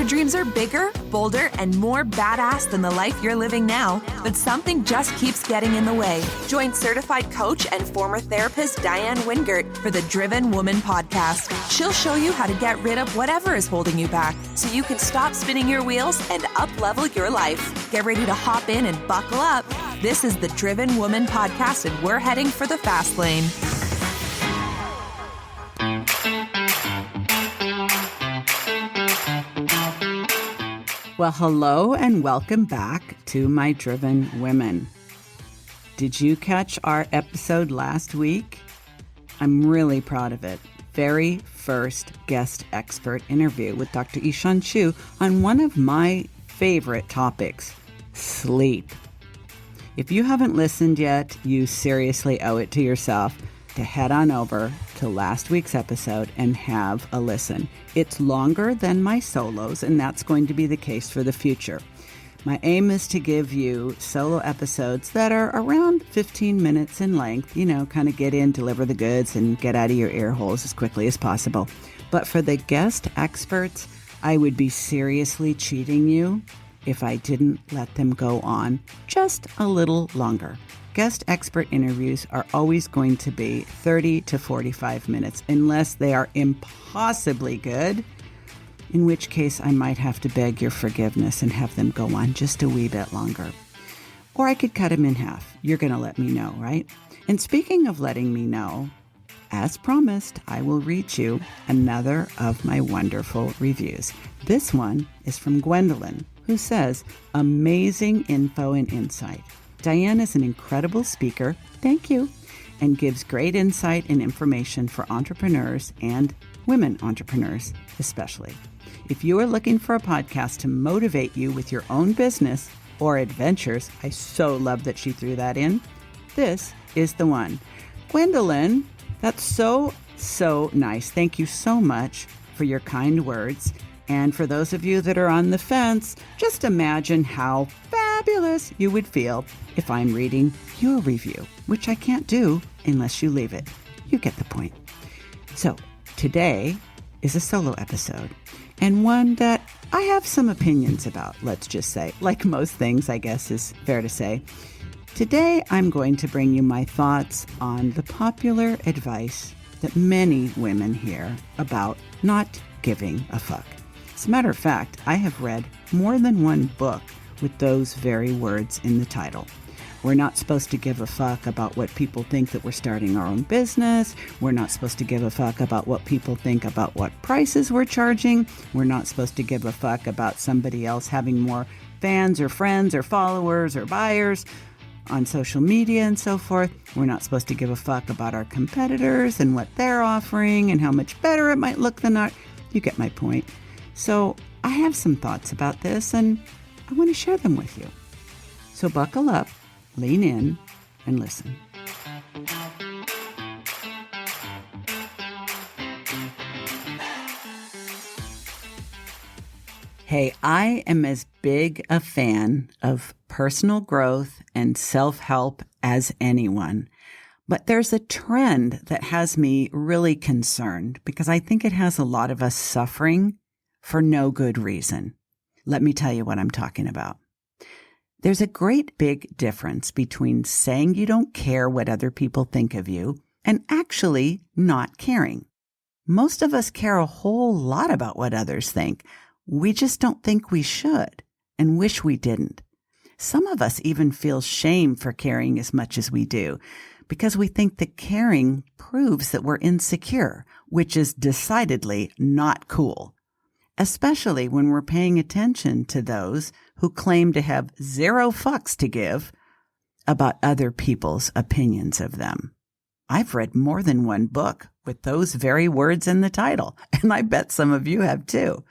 Your dreams are bigger, bolder, and more badass than the life you're living now, but something just keeps getting in the way. Join certified coach and former therapist Diane Wingert for the Driven Woman podcast. She'll show you how to get rid of whatever is holding you back so you can stop spinning your wheels and up-level your life. Get ready to hop in and buckle up. This is the Driven Woman podcast, and we're heading for the fast lane. Well, hello and welcome back to My Driven Women. Did you catch our episode last week? I'm really proud of it. Very first guest expert interview with Dr. Ishan Chu on one of my favorite topics, sleep. If you haven't listened yet, you seriously owe it to yourself to head on over to last week's episode and have a listen. It's longer than my solos, and that's going to be the case for the future. My aim is to give you solo episodes that are around 15 minutes in length, kind of get in, deliver the goods, and get out of your ear holes as quickly as possible. But for the guest experts, I would be seriously cheating you if I didn't let them go on just a little longer. Guest expert interviews are always going to be 30 to 45 minutes, unless they are impossibly good, in which case I might have to beg your forgiveness and have them go on just a wee bit longer. Or I could cut them in half. You're going to let me know, right? And speaking of letting me know, as promised, I will read you another of my wonderful reviews. This one is from Gwendolyn, who says, amazing info and insight. Diane is an incredible speaker, thank you, and gives great insight and information for entrepreneurs and women entrepreneurs especially. If you are looking for a podcast to motivate you with your own business or adventures, I so love that she threw that in, this is the one. Gwendolyn, that's so nice. Thank you so much for your kind words. And for those of you that are on the fence, just imagine how fabulous you would feel if I'm reading your review, which I can't do unless you leave it. You get the point. So today is a solo episode, and one that I have some opinions about, let's just say. Like most things, I guess is fair to say. Today, I'm going to bring you my thoughts on the popular advice that many women hear about not giving a fuck. As a matter of fact, I have read more than one book with those very words in the title. We're not supposed to give a fuck about what people think that we're starting our own business. We're not supposed to give a fuck about what people think about what prices we're charging. We're not supposed to give a fuck about somebody else having more fans or friends or followers or buyers on social media and so forth. We're not supposed to give a fuck about our competitors and what they're offering and how much better it might look than our... You get my point. So I have some thoughts about this, and I want to share them with you. So buckle up, lean in, and listen. Hey, I am as big a fan of personal growth and self-help as anyone. But there's a trend that has me really concerned because I think it has a lot of us suffering for no good reason. Let me tell you what I'm talking about. There's a great big difference between saying you don't care what other people think of you and actually not caring. Most of us care a whole lot about what others think. We just don't think we should and wish we didn't. Some of us even feel shame for caring as much as we do because we think that caring proves that we're insecure, which is decidedly not cool. Especially when we're paying attention to those who claim to have zero fucks to give about other people's opinions of them. I've read more than one book with those very words in the title, and I bet some of you have too.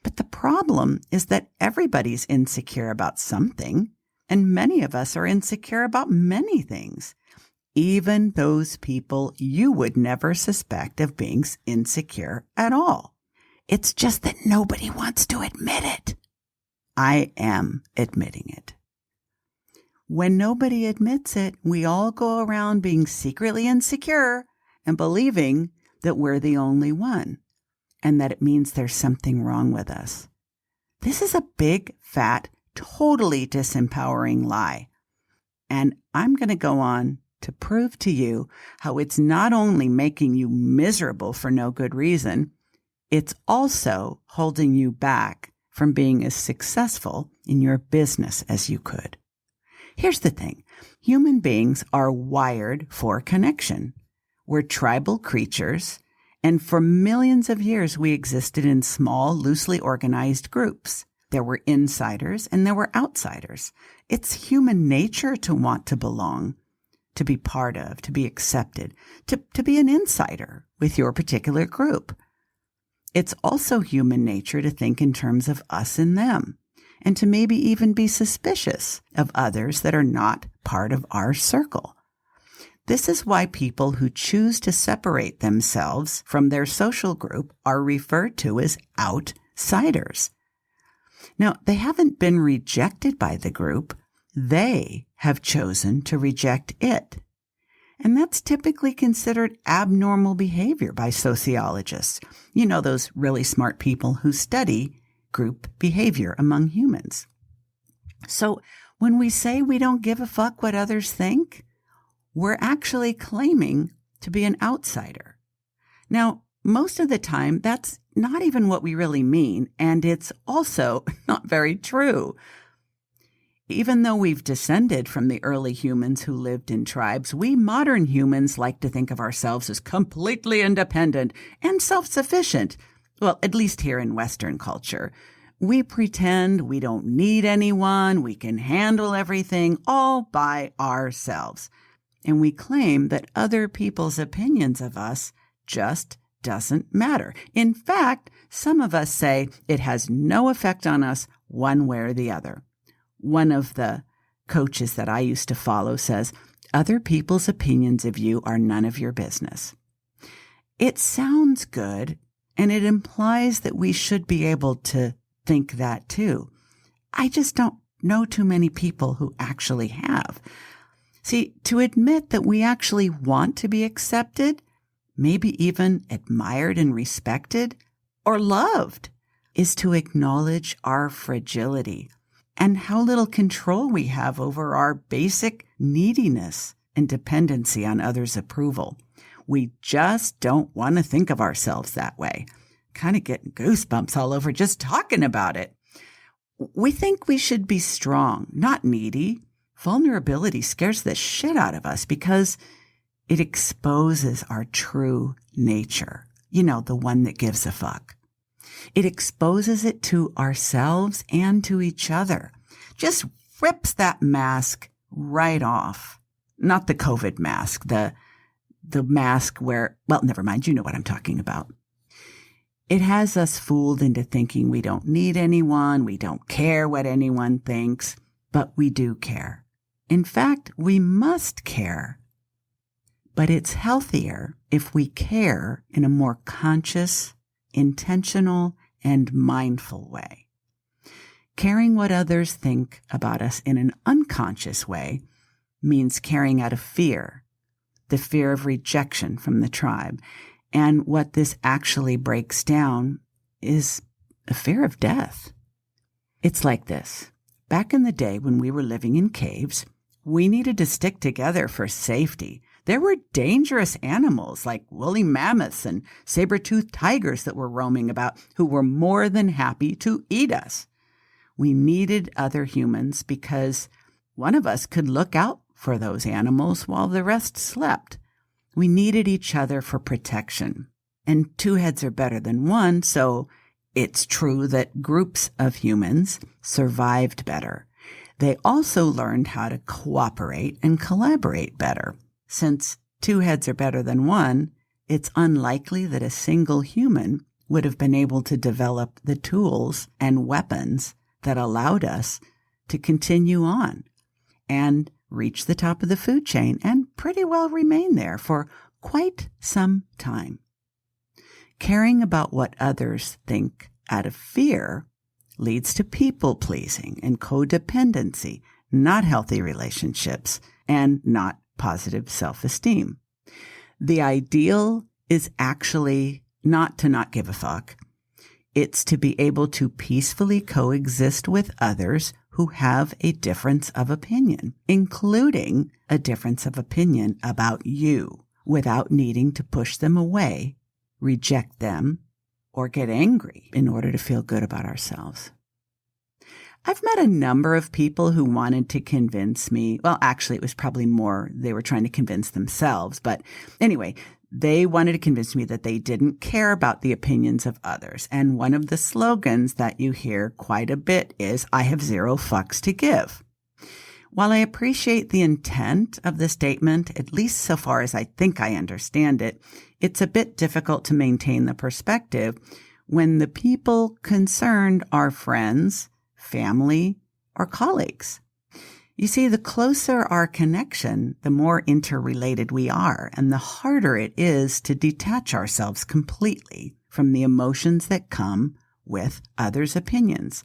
But the problem is that everybody's insecure about something, and many of us are insecure about many things, even those people you would never suspect of being insecure at all. It's just that nobody wants to admit it. I am admitting it. When nobody admits it, we all go around being secretly insecure and believing that we're the only one and that it means there's something wrong with us. This is a big, fat, totally disempowering lie. And I'm going to go on to prove to you how it's not only making you miserable for no good reason, it's also holding you back from being as successful in your business as you could. Here's the thing. Human beings are wired for connection. We're tribal creatures, and for millions of years we existed in small, loosely organized groups. There were insiders and there were outsiders. It's human nature to want to belong, to be part of, to be accepted, to be an insider with your particular group. It's also human nature to think in terms of us and them, and to maybe even be suspicious of others that are not part of our circle. This is why people who choose to separate themselves from their social group are referred to as outsiders. Now, they haven't been rejected by the group. They have chosen to reject it. And that's typically considered abnormal behavior by sociologists. You know, those really smart people who study group behavior among humans. So when we say we don't give a fuck what others think, we're actually claiming to be an outsider. Now, most of the time, that's not even what we really mean, and it's also not very true. Even though we've descended from the early humans who lived in tribes, we modern humans like to think of ourselves as completely independent and self-sufficient. Well, at least here in Western culture. We pretend we don't need anyone, we can handle everything all by ourselves. And we claim that other people's opinions of us just doesn't matter. In fact, some of us say it has no effect on us one way or the other. One of the coaches that I used to follow says, other people's opinions of you are none of your business. It sounds good, and it implies that we should be able to think that too. I just don't know too many people who actually have. See, to admit that we actually want to be accepted, maybe even admired and respected, or loved, is to acknowledge our fragility and how little control we have over our basic neediness and dependency on others' approval. We just don't want to think of ourselves that way. Kind of getting goosebumps all over just talking about it. We think we should be strong, not needy. Vulnerability scares the shit out of us because it exposes our true nature. You know, the one that gives a fuck. It exposes it to ourselves and to each other. Just rips that mask right off. Not the COVID mask, the mask where, well, never mind, you know what I'm talking about. It has us fooled into thinking we don't need anyone, we don't care what anyone thinks, but we do care. In fact, we must care. But it's healthier if we care in a more conscious, intentional, and mindful way. Caring what others think about us in an unconscious way means caring out of fear, the fear of rejection from the tribe. And what this actually breaks down is a fear of death. It's like this. Back in the day when we were living in caves, we needed to stick together for safety. There were dangerous animals like woolly mammoths and saber-toothed tigers that were roaming about who were more than happy to eat us. We needed other humans because one of us could look out for those animals while the rest slept. We needed each other for protection. And two heads are better than one, so it's true that groups of humans survived better. They also learned how to cooperate and collaborate better. Since two heads are better than one, it's unlikely that a single human would have been able to develop the tools and weapons that allowed us to continue on and reach the top of the food chain and pretty well remain there for quite some time. Caring about what others think out of fear leads to people-pleasing and codependency, not healthy relationships, and not positive self-esteem. The ideal is actually not to not give a fuck. It's to be able to peacefully coexist with others who have a difference of opinion, including a difference of opinion about you, without needing to push them away, reject them, or get angry in order to feel good about ourselves. I've met a number of people who wanted to convince me, well, actually, it was probably more they were trying to convince themselves. But anyway, they wanted to convince me that they didn't care about the opinions of others. And one of the slogans that you hear quite a bit is, I have zero fucks to give. While I appreciate the intent of the statement, at least so far as I think I understand it, it's a bit difficult to maintain the perspective when the people concerned are friends, family, or colleagues. You see, the closer our connection, the more interrelated we are, and the harder it is to detach ourselves completely from the emotions that come with others' opinions.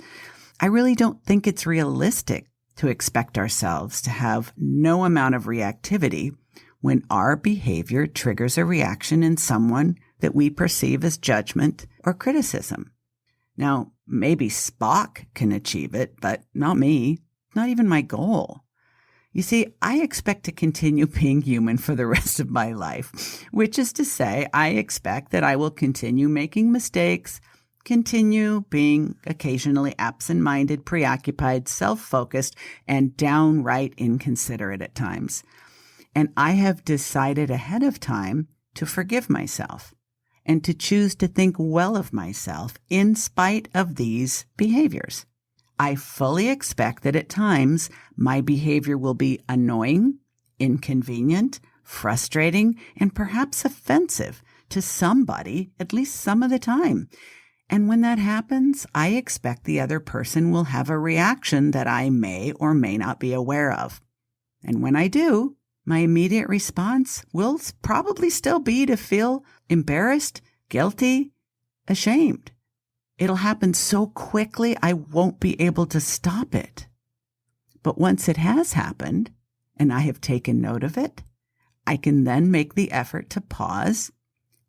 I really don't think it's realistic to expect ourselves to have no amount of reactivity when our behavior triggers a reaction in someone that we perceive as judgment or criticism. Now, maybe Spock can achieve it, but not me, not even my goal. You see, I expect to continue being human for the rest of my life, which is to say, I expect that I will continue making mistakes, continue being occasionally absent-minded, preoccupied, self-focused, and downright inconsiderate at times. And I have decided ahead of time to forgive myself and to choose to think well of myself in spite of these behaviors. I fully expect that at times my behavior will be annoying, inconvenient, frustrating, and perhaps offensive to somebody at least some of the time. And when that happens, I expect the other person will have a reaction that I may or may not be aware of. And when I do, my immediate response will probably still be to feel embarrassed, guilty, ashamed. It'll happen so quickly I won't be able to stop it. But once it has happened, and I have taken note of it, I can then make the effort to pause,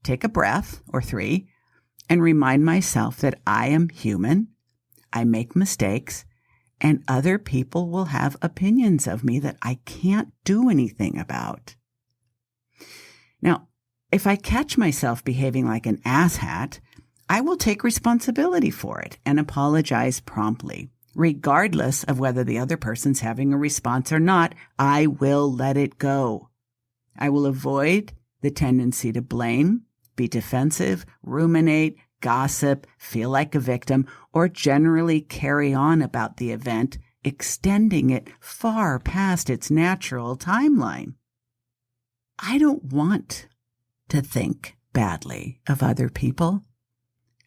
take a breath or 3, and remind myself that I am human, I make mistakes, and other people will have opinions of me that I can't do anything about. Now, if I catch myself behaving like an asshat, I will take responsibility for it and apologize promptly. Regardless of whether the other person's having a response or not, I will let it go. I will avoid the tendency to blame, be defensive, ruminate, gossip, feel like a victim, or generally carry on about the event, extending it far past its natural timeline. I don't want to think badly of other people.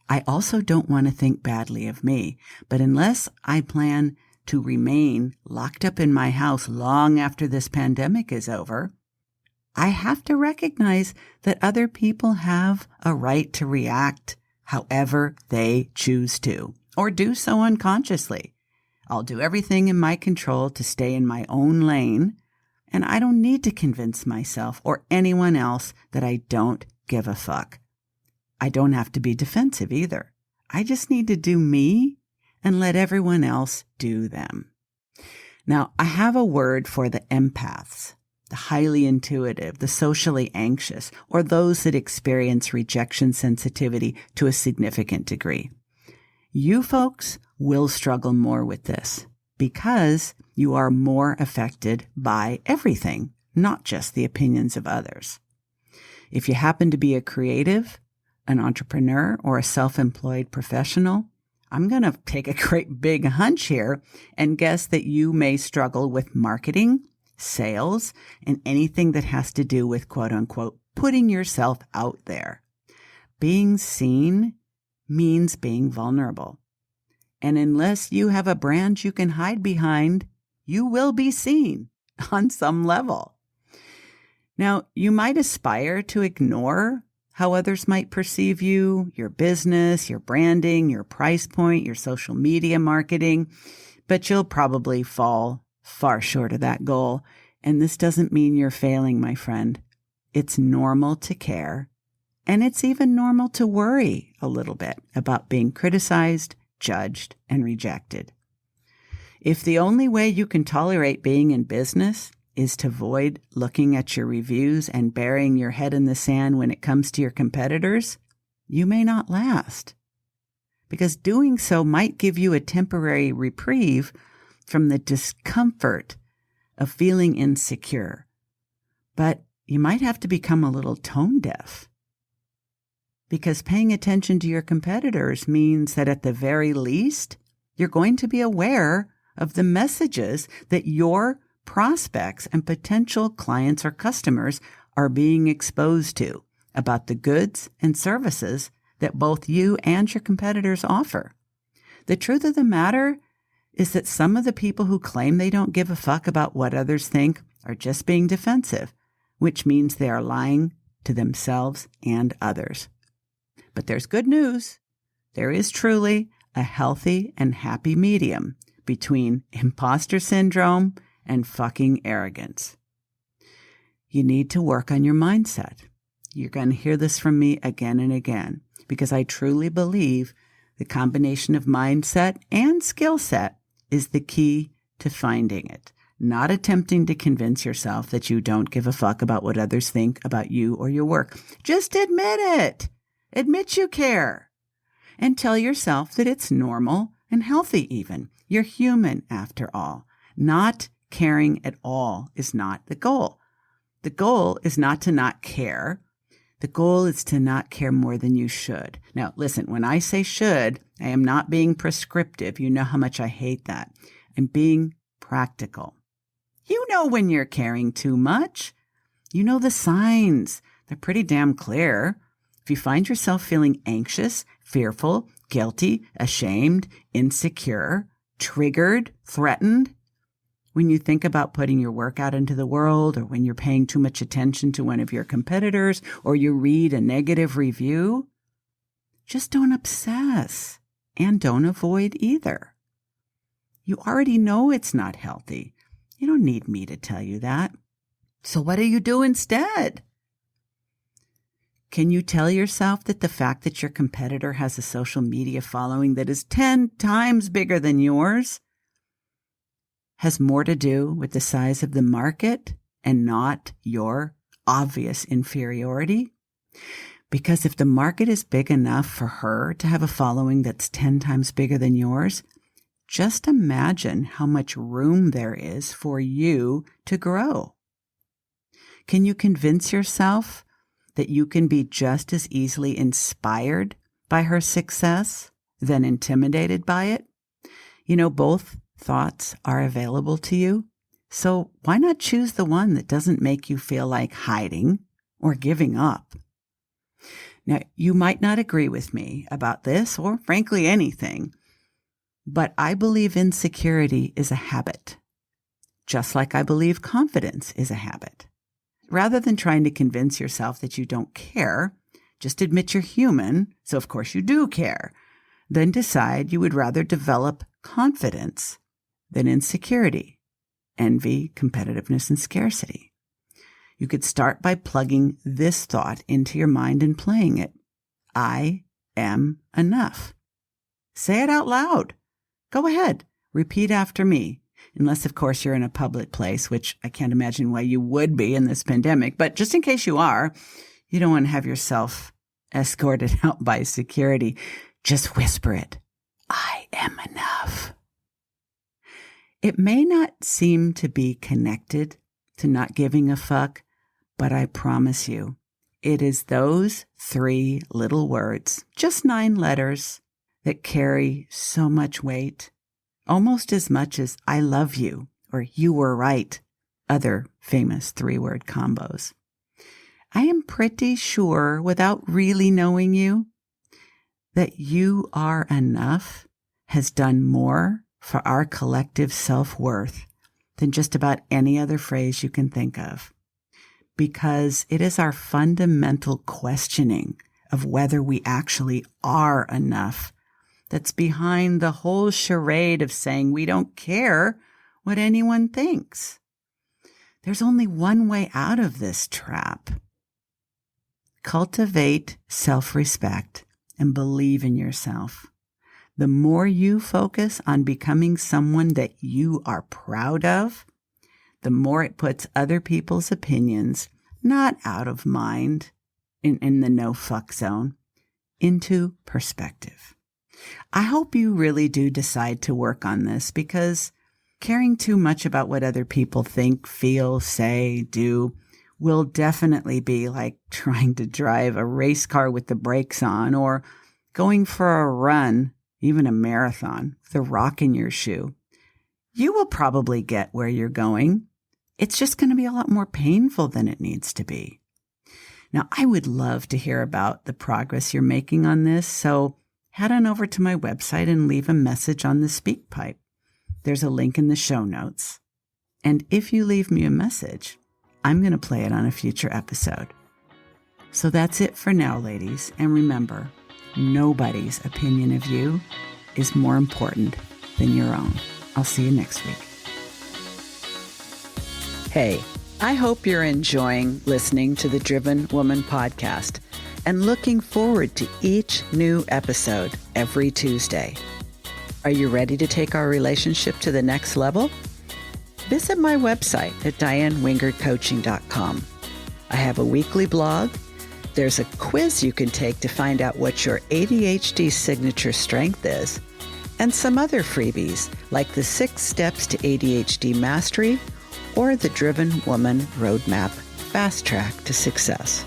I also don't want to think badly of me, but unless I plan to remain locked up in my house long after this pandemic is over, I have to recognize that other people have a right to react however they choose to, or do so unconsciously. I'll do everything in my control to stay in my own lane, and I don't need to convince myself or anyone else that I don't give a fuck. I don't have to be defensive either. I just need to do me and let everyone else do them. Now, I have a word for the empaths, the highly intuitive, the socially anxious, or those that experience rejection sensitivity to a significant degree. You folks will struggle more with this because you are more affected by everything, not just the opinions of others. If you happen to be a creative, an entrepreneur, or a self-employed professional, I'm going to take a great big hunch here and guess that you may struggle with marketing, sales, and anything that has to do with quote unquote putting yourself out there. Being seen means being vulnerable. And unless you have a brand you can hide behind, you will be seen on some level. Now, you might aspire to ignore how others might perceive you, your business, your branding, your price point, your social media marketing, but you'll probably fall far short of that goal. And this doesn't mean you're failing, my friend. It's normal to care, And it's even normal to worry a little bit about being criticized, judged, and rejected. If the only way you can tolerate being in business is to avoid looking at your reviews and burying your head in the sand when it comes to your competitors, you may not last. Because doing so might give you a temporary reprieve from the discomfort of feeling insecure. But you might have to become a little tone deaf. Because paying attention to your competitors means that at the very least, you're going to be aware of the messages that your prospects and potential clients or customers are being exposed to about the goods and services that both you and your competitors offer. The truth of the matter is that some of the people who claim they don't give a fuck about what others think are just being defensive, which means they are lying to themselves and others. But there's good news. There is truly a healthy and happy medium between imposter syndrome and fucking arrogance. You need to work on your mindset. You're going to hear this from me again and again, because I truly believe the combination of mindset and skill set is the key to finding it. Not attempting to convince yourself that you don't give a fuck about what others think about you or your work. Just admit it. Admit you care. And tell yourself that it's normal and healthy even. You're human after all. Not caring at all is not the goal. The goal is not to not care. The goal is to not care more than you should. Now, listen, when I say should, I am not being prescriptive. You know how much I hate that. I'm being practical. You know when you're caring too much. You know the signs. They're pretty damn clear. If you find yourself feeling anxious, fearful, guilty, ashamed, insecure, triggered, threatened, when you think about putting your work out into the world, or when you're paying too much attention to one of your competitors, or you read a negative review, just don't obsess and don't avoid either. You already know it's not healthy. You don't need me to tell you that. So what do you do instead? Can you tell yourself that the fact that your competitor has a social media following that is 10 times bigger than yours has more to do with the size of the market and not your obvious inferiority? Because if the market is big enough for her to have a following that's 10 times bigger than yours, just imagine how much room there is for you to grow. Can you convince yourself that you can be just as easily inspired by her success than intimidated by it? You know, both thoughts are available to you. So why not choose the one that doesn't make you feel like hiding or giving up? Now, you might not agree with me about this, or frankly anything, but I believe insecurity is a habit, just like I believe confidence is a habit. Rather than trying to convince yourself that you don't care, just admit you're human, so of course you do care. Then decide you would rather develop confidence than insecurity, envy, competitiveness, and scarcity. You could start by plugging this thought into your mind and playing it. I am enough. Say it out loud. Go ahead. Repeat after me. Unless, of course, you're in a public place, which I can't imagine why you would be in this pandemic. But just in case you are, you don't want to have yourself escorted out by security. Just whisper it. I am enough. It may not seem to be connected to not giving a fuck, but I promise you, it is those 3 little words, just 9 letters, that carry so much weight, almost as much as I love you or you were right, other famous 3-word combos. I am pretty sure, without really knowing you, that you are enough has done more for our collective self-worth than just about any other phrase you can think of. Because it is our fundamental questioning of whether we actually are enough that's behind the whole charade of saying we don't care what anyone thinks. There's only one way out of this trap. Cultivate self-respect and believe in yourself. The more you focus on becoming someone that you are proud of, the more it puts other people's opinions, not out of mind, in the no fuck zone, into perspective. I hope you really do decide to work on this, because caring too much about what other people think, feel, say, do will definitely be like trying to drive a race car with the brakes on, or going for a run, even a marathon, with a rock in your shoe. You will probably get where you're going. It's just going to be a lot more painful than it needs to be. Now, I would love to hear about the progress you're making on this, so head on over to my website and leave a message on the SpeakPipe. There's a link in the show notes. And if you leave me a message, I'm going to play it on a future episode. So that's it for now, ladies. And remember, nobody's opinion of you is more important than your own. I'll see you next week. Hey, I hope you're enjoying listening to the Driven Woman podcast and looking forward to each new episode every Tuesday. Are you ready to take our relationship to the next level? Visit my website at dianewingertcoaching.com. I have a weekly blog. There's a quiz you can take to find out what your ADHD signature strength is, and some other freebies like the 6 Steps to ADHD Mastery or the Driven Woman Roadmap Fast Track to Success.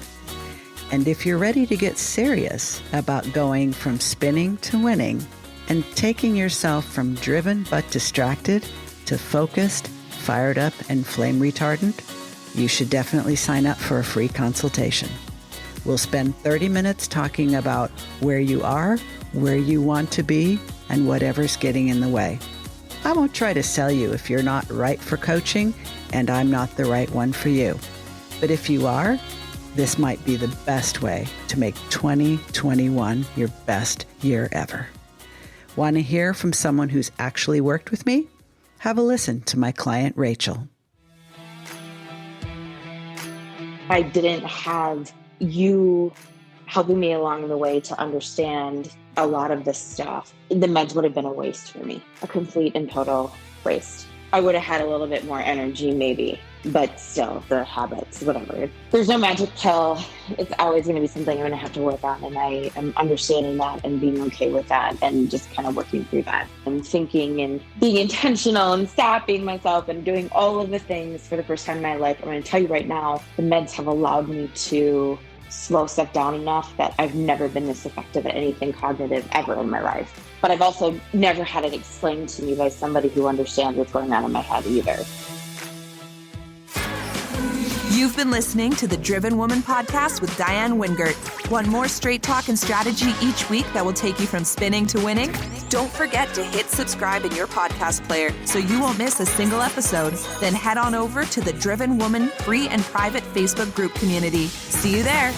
And if you're ready to get serious about going from spinning to winning and taking yourself from driven but distracted to focused, fired up, and flame retardant, you should definitely sign up for a free consultation. We'll spend 30 minutes talking about where you are, where you want to be, and whatever's getting in the way. I won't try to sell you if you're not right for coaching, and I'm not the right one for you. But if you are, this might be the best way to make 2021 your best year ever. Want to hear from someone who's actually worked with me? Have a listen to my client, Rachel. I didn't have you helping me along the way to understand a lot of this stuff, the meds would have been a waste for me, a complete and total waste. I would have had a little bit more energy maybe, but still the habits, whatever. There's no magic pill. It's always going to be something I'm going to have to work on. And I am understanding that and being okay with that and just kind of working through that and thinking and being intentional and stopping myself and doing all of the things for the first time in my life. I'm going to tell you right now, the meds have allowed me to slow stuff down enough that I've never been this effective at anything cognitive ever in my life. But I've also never had it explained to me by somebody who understands what's going on in my head either. You've been listening to the Driven Woman podcast with Diane Wingert. Want more straight talk and strategy each week that will take you from spinning to winning? Don't forget to hit subscribe in your podcast player so you won't miss a single episode. Then head on over to the Driven Woman free and private Facebook group community. See you there.